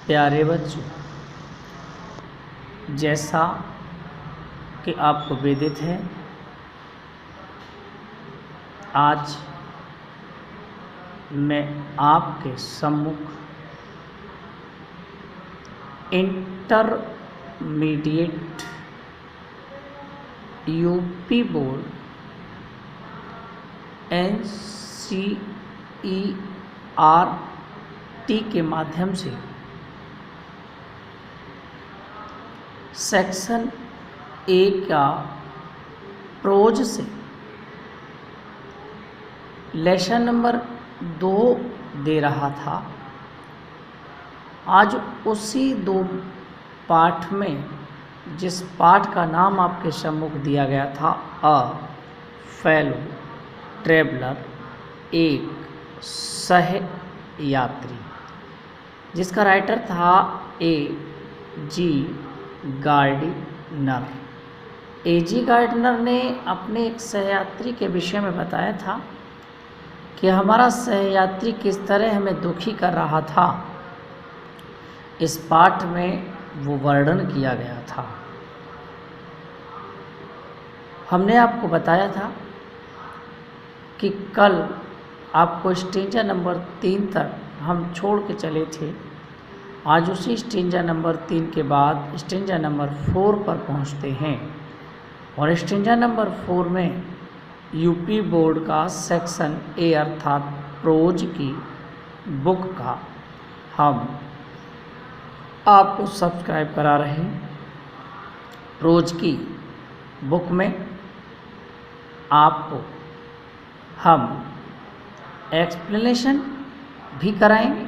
प्यारे बच्चों, जैसा कि आपको विदित है, आज मैं आपके सम्मुख इंटरमीडिएट यूपी बोर्ड NCERT के माध्यम से सेक्शन ए का प्रोज से लेसन नंबर 2 दे रहा था। आज उसी 2 पाठ में जिस पाठ का नाम आपके सम्मुख दिया गया था, अ फेलो ट्रेवलर, एक सह यात्री, जिसका राइटर था A.G. गार्डिनर। A.G. गार्डिनर ने अपने एक सहयात्री के विषय में बताया था कि हमारा सहयात्री किस तरह हमें दुखी कर रहा था। इस पाठ में वो वर्णन किया गया था। हमने आपको बताया था कि कल आपको स्टेंजा नंबर 3 तक हम छोड़ के चले थे। आज उसी स्टेंजा नंबर 3 के बाद स्टेंजा नंबर 4 पर पहुंचते हैं और स्टेंजा नंबर 4 में यूपी बोर्ड का सेक्शन ए अर्थात प्रोज की बुक का हम आपको सब्सक्राइब करा रहे हैं। प्रोज की बुक में आपको हम एक्सप्लेनेशन भी कराएंगे।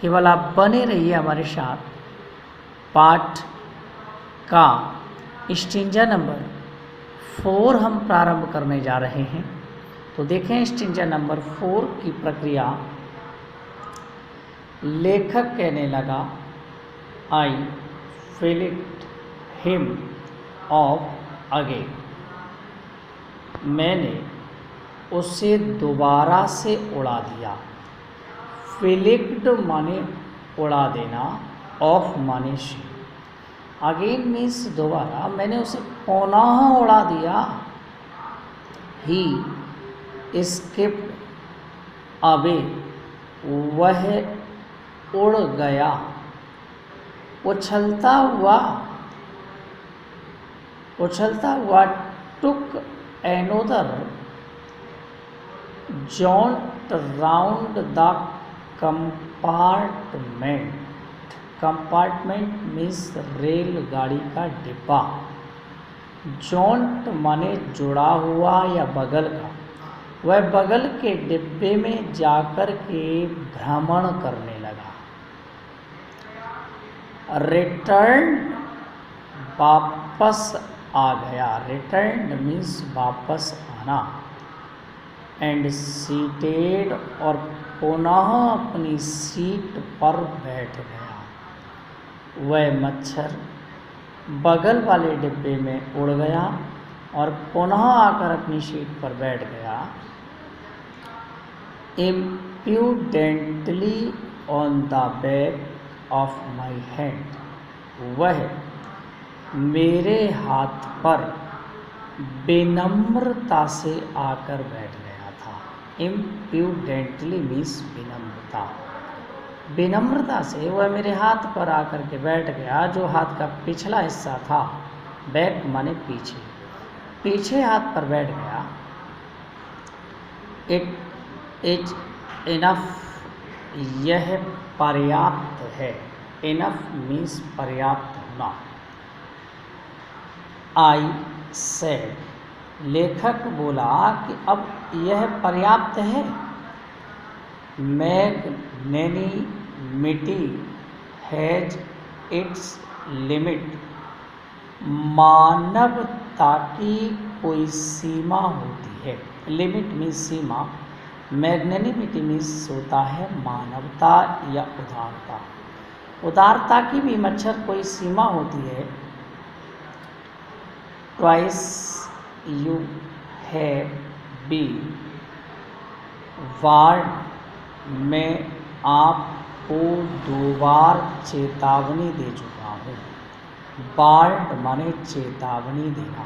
केवल आप बने रहिए हमारे साथ। पाठ का स्टेंजा नंबर 4 हम प्रारंभ करने जा रहे हैं। तो देखें स्टेंजा नंबर 4 की प्रक्रिया। लेखक कहने लगा, I feel it him of again. मैंने उसे दोबारा से उड़ा दिया। फिलिक्ड माने उड़ा देना, ऑफ माने से। अगेन मीन्स दोबारा। मैंने उसे पुनः उड़ा दिया। ही स्किप्ड अवे, वह उड़ गया। उछलता हुआ took another jaunt round the compartment. Compartment means रेलगाड़ी का डिब्बा। जॉन्ट माने जुड़ा हुआ या बगल का। वह बगल के डिब्बे में जाकर के भ्रमण करने लगा। रिटर्न वापस आ गया। रिटर्न मीन्स वापस आना। एंड सीटेड और पुनः अपनी सीट पर बैठ गया। वह मच्छर बगल वाले डिब्बे में उड़ गया और पुनः आकर अपनी सीट पर बैठ गया। Impudently on the back of my hand. वह मेरे हाथ पर विनम्रता से आकर बैठ गया था। इम्प्यूडेंटली मीन्स विनम्रता। विनम्रता से वह मेरे हाथ पर आकर के बैठ गया। जो हाथ का पिछला हिस्सा था, बैक माने पीछे, पीछे हाथ पर बैठ गया। इट इज इनफ, यह पर्याप्त है। इनफ मीन्स पर्याप्त होना। आई सेड, लेखक बोला कि अब यह पर्याप्त है। मैग्नैनिमिटी हैज इट्स लिमिट। मानवता की कोई सीमा होती है। लिमिट मीन्स सीमा। मैग्नैनिमिटी मीन्स होता है मानवता या उदारता। उदारता की भी मच्छर कोई सीमा होती है। Twice you have be warned, में आप को 2 बार चेतावनी दे चुका हूँ। वार्ड माने चेतावनी देना।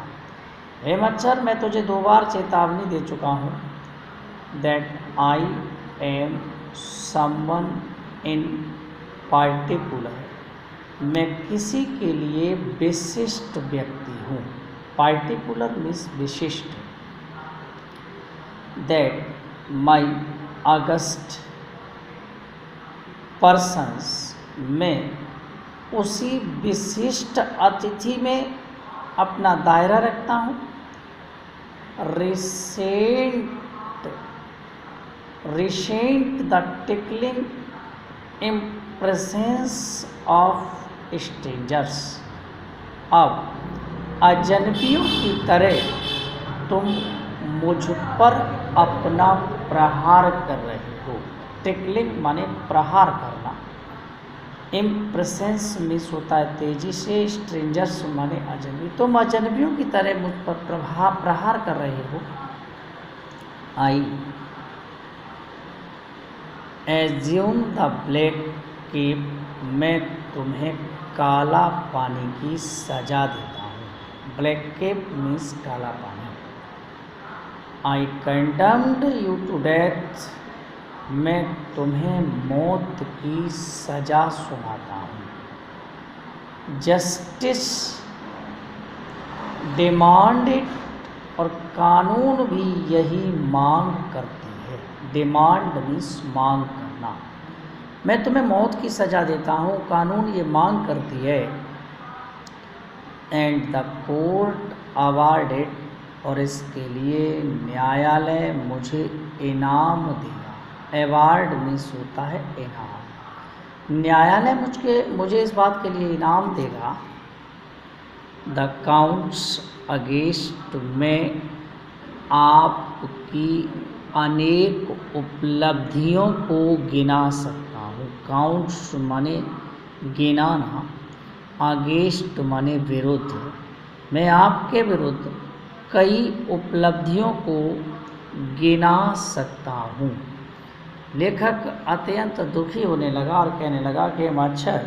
हे मच्छर, मैं तुझे 2 बार चेतावनी दे चुका हूँ। That I am someone in particular, मैं किसी के लिए विशिष्ट व्यक्ति हूँ। पार्टिकुलर मीन्स विशिष्ट। दैट माई अगस्ट पर्सन्स, मैं उसी विशिष्ट अतिथि में अपना दायरा रखता हूँ। Recent the tickling impressions of strangers, अब अजनबियों की तरह तुम मुझ पर अपना प्रहार कर रहे हो। टिकलिंग माने प्रहार करना। इम्प्रेशंस मीन्स होता है तेजी से। स्ट्रेंजर्स माने अजनबी। तुम अजनबियों की तरह मुझ पर प्रहार कर रहे हो। I assume the black cape, मैं तुम्हें काला पानी की सजा देता हूँ। ब्लैक केप मीन्स काला पानी। आई कंडम्ड यू टू डेथ, मैं तुम्हें मौत की सजा सुनाता हूँ। जस्टिस डिमांडेड, और कानून भी यही मांग करती है। डिमांड मीन्स मांग करना। मैं तुम्हें मौत की सजा देता हूँ, कानून ये मांग करती है। एंड द कोर्ट अवार्डेड, और इसके लिए न्यायालय मुझे इनाम देगा। अवार्ड मीन्स होता है इनाम। न्यायालय मुझे इस बात के लिए इनाम देगा। द काउंट्स अगेंस्ट, मैं आपकी अनेक उपलब्धियों को गिना सकता हूँ। काउंट्स माने गिनाना, अगेंस्ट माने विरुद्ध। मैं आपके विरुद्ध कई उपलब्धियों को गिना सकता हूँ। लेखक अत्यंत दुखी होने लगा और कहने लगा कि मच्छर,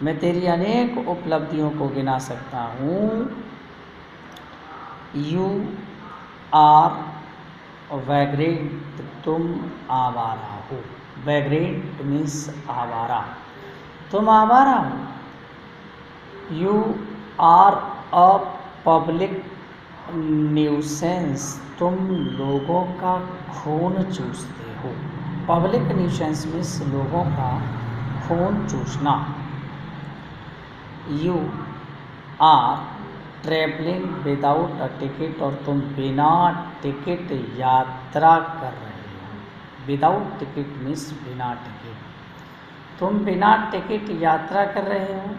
मैं तेरी अनेक उपलब्धियों को गिना सकता हूँ। यू आर वैग्रेंट, तुम आवारा हो। वैग्रेंट मीन्स आवारा। तुम आवारा हो। You are a public nuisance, तुम लोगों का खून चूसते हो। पब्लिक न्यूसेंस मीन्स लोगों का खून चूसना। You are travelling without a ticket, और तुम बिना टिकट यात्रा कर रहे हो। विदाउट टिकट मीन्स बिना टिकट। तुम बिना टिकट यात्रा कर रहे हो।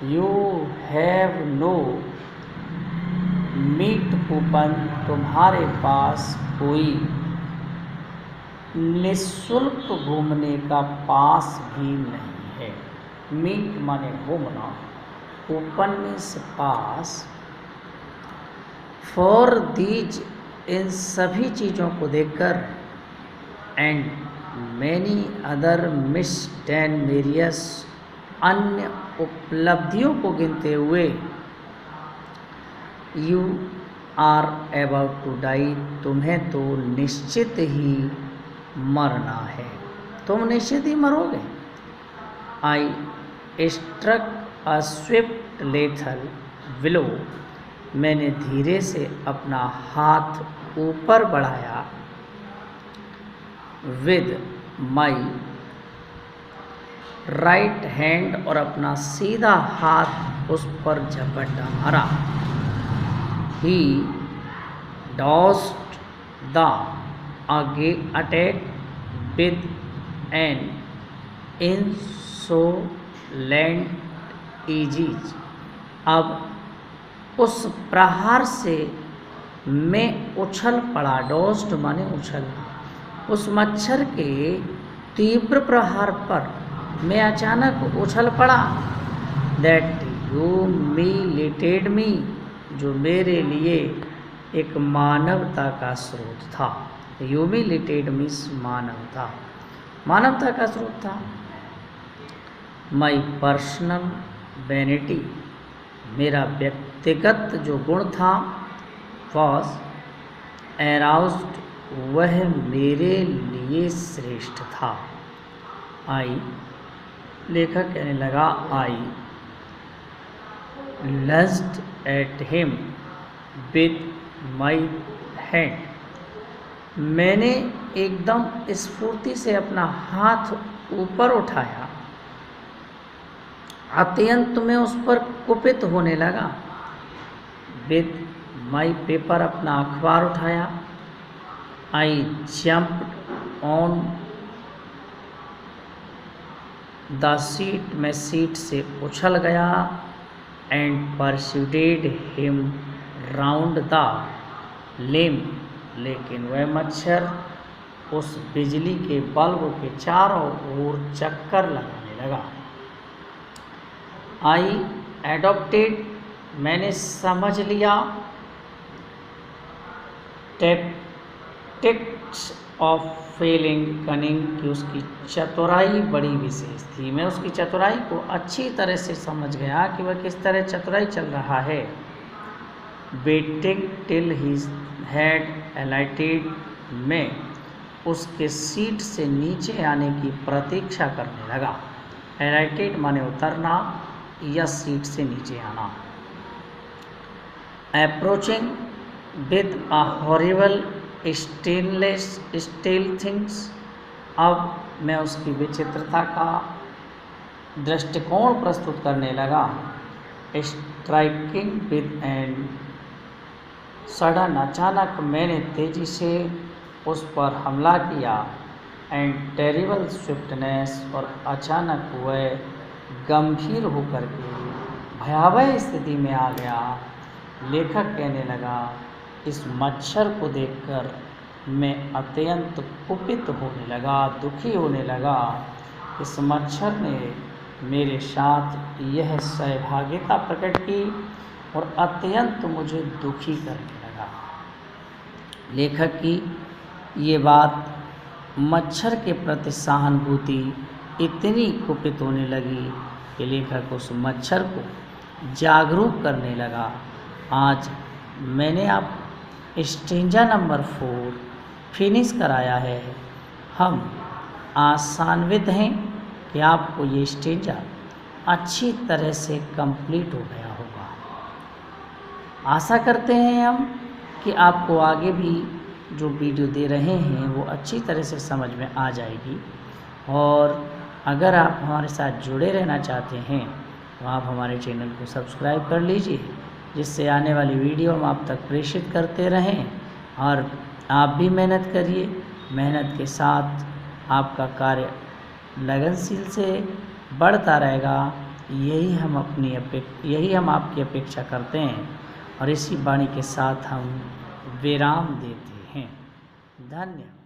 You have no meet coupon, तुम्हारे पास कोई निःशुल्क घूमने का पास भी नहीं है। मीट माने घूमना, coupon means pass. For these, इन सभी चीज़ों को देखकर, and many other missed and various, अन्य उपलब्धियों को गिनते हुए, you are about to die, तुम्हें तो निश्चित ही मरना है। तुम निश्चित ही मरोगे। I struck a swift lethal volley, मैंने धीरे से अपना हाथ ऊपर बढ़ाया। विद माई राइट हैंड, और अपना सीधा हाथ उस पर झपटा मारा। He dodged the attack with an insolent ease, अब उस प्रहार से मैं उछल पड़ा। डॉस्ट माने उछलना। उस मच्छर के तीव्र प्रहार पर मैं अचानक उछल पड़ा। दैट ह्यूमिलेटेड मी, जो मेरे लिए एक मानवता का स्रोत था। ह्यूमिलेटेड मीन्स मानवता। मानवता का स्रोत था। माई पर्सनल वैनिटी, मेरा व्यक्तिगत जो गुण था, वॉज एराउज्ड, वह मेरे लिए श्रेष्ठ था। आई, लेखक कहने लगा, I lunged at him with my hand, मैंने एकदम स्फूर्ति से अपना हाथ ऊपर उठाया, अत्यंत में उस पर कुपित होने लगा। विद माई पेपर, अपना अखबार उठाया। I jumped on the seat, मैं सीट से उछल गया। And pursued him round the lamp, लेकिन वह मच्छर उस बिजली के बल्ब के चारों ओर चक्कर लगाने लगा। आई एडॉप्टेड, मैंने समझ लिया, टैक्टिक्स ऑफ फीलिंग कनिंग, कि उसकी चतुराई बड़ी विशेष थी। मैं उसकी चतुराई को अच्छी तरह से समझ गया कि वह किस तरह चतुराई चल रहा है। वेटिंग टिल ही हैड अलाइटेड, मैं उसके सीट से नीचे आने की प्रतीक्षा करने लगा। अलाइटेड माने उतरना या सीट से नीचे आना। Approaching with a horrible stainless steel things, अब मैं उसकी विचित्रता का दृष्टिकोण प्रस्तुत करने लगा। स्ट्राइकिंग विद एन सडन, अचानक मैंने तेजी से उस पर हमला किया। एंड टेरिबल स्विफ्टनेस, और अचानक वह गंभीर होकर के भयावह स्थिति में आ गया। लेखक कहने लगा, इस मच्छर को देखकर मैं अत्यंत कुपित होने लगा, दुखी होने लगा। इस मच्छर ने मेरे साथ यह सहभागिता प्रकट की और अत्यंत मुझे दुखी करने लगा। लेखक की ये बात मच्छर के प्रति सहानुभूति इतनी कुपित होने लगी कि लेखक उस मच्छर को जागरूक करने लगा। आज मैंने आप स्टेंजा नंबर 4 फिनिश कराया है। हम आशान्वित हैं कि आपको ये स्टेंजा अच्छी तरह से कंप्लीट हो गया होगा। आशा करते हैं हम कि आपको आगे भी जो वीडियो दे रहे हैं वो अच्छी तरह से समझ में आ जाएगी। और अगर आप हमारे साथ जुड़े रहना चाहते हैं तो आप हमारे चैनल को सब्सक्राइब कर लीजिए, जिससे आने वाली वीडियो हम आप तक प्रेषित करते रहें। और आप भी मेहनत करिए, मेहनत के साथ आपका कार्य लगनशील से बढ़ता रहेगा। यही हम आपकी अपेक्षा करते हैं और इसी वाणी के साथ हम विराम देते हैं। धन्यवाद।